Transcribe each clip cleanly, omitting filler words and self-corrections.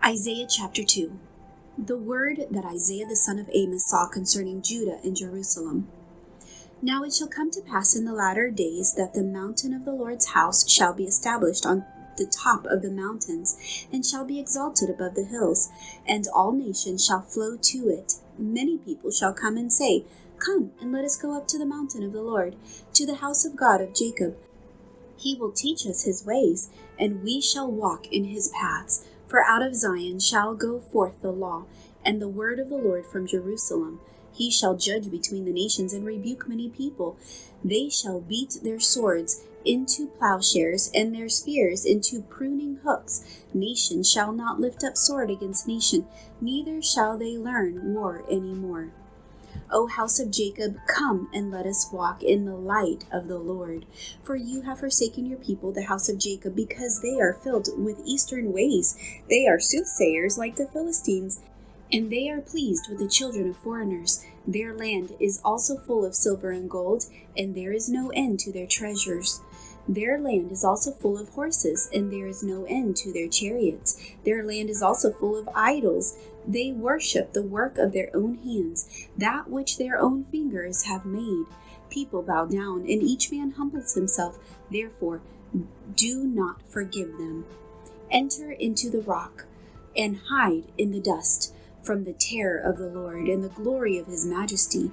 Isaiah chapter 2. The word that Isaiah the son of Amos saw concerning Judah and Jerusalem. Now it shall come to pass in the latter days that the mountain of the Lord's house shall be established on the top of the mountains, and shall be exalted above the hills, and all nations shall flow to it. Many people shall come and say, Come, and let us go up to the mountain of the Lord, to the house of God of Jacob. He will teach us his ways, and we shall walk in his paths. For out of Zion shall go forth the law, and the word of the Lord from Jerusalem. He shall judge between the nations and rebuke many people. They shall beat their swords into plowshares, and their spears into pruning hooks. Nation shall not lift up sword against nation, neither shall they learn war any more. O house of Jacob, come and let us walk in the light of the Lord. For you have forsaken your people, the house of Jacob, because they are filled with eastern ways. They are soothsayers like the Philistines, and they are pleased with the children of foreigners. Their land is also full of silver and gold, and there is no end to their treasures. Their land is also full of horses, and there is no end to their chariots. Their land is also full of idols. They worship the work of their own hands, that which their own fingers have made. People bow down, and each man humbles himself. Therefore, do not forgive them. Enter into the rock, and hide in the dust, from the terror of the Lord and the glory of his majesty.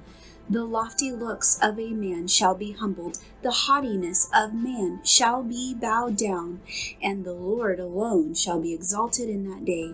The lofty looks of a man shall be humbled, the haughtiness of man shall be bowed down, and the Lord alone shall be exalted in that day.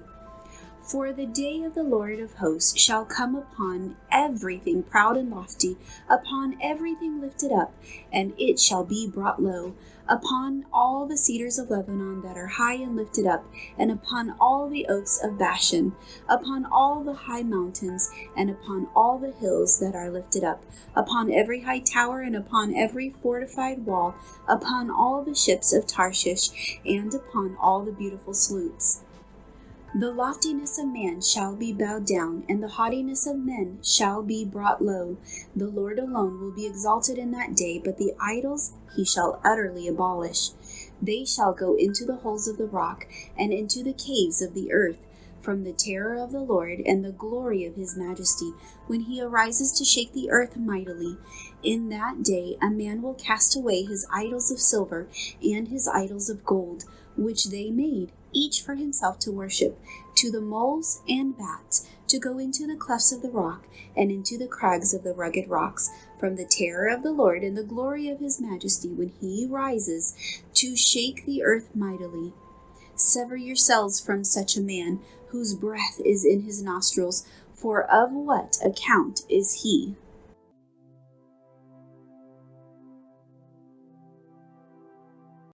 For the day of the Lord of hosts shall come upon everything proud and lofty, upon everything lifted up, and it shall be brought low, upon all the cedars of Lebanon that are high and lifted up, and upon all the oaks of Bashan, upon all the high mountains, and upon all the hills that are lifted up, upon every high tower, and upon every fortified wall, upon all the ships of Tarshish, and upon all the beautiful sloops. The loftiness of man shall be bowed down, and the haughtiness of men shall be brought low. The Lord alone will be exalted in that day, but the idols he shall utterly abolish. They shall go into the holes of the rock, and into the caves of the earth, from the terror of the Lord and the glory of his majesty, when he arises to shake the earth mightily. In that day a man will cast away his idols of silver and his idols of gold, which they made, each for himself to worship, to the moles and bats, to go into the clefts of the rock, and into the crags of the rugged rocks, from the terror of the Lord and the glory of his majesty, when he rises to shake the earth mightily. Sever yourselves from such a man, whose breath is in his nostrils, for of what account is he?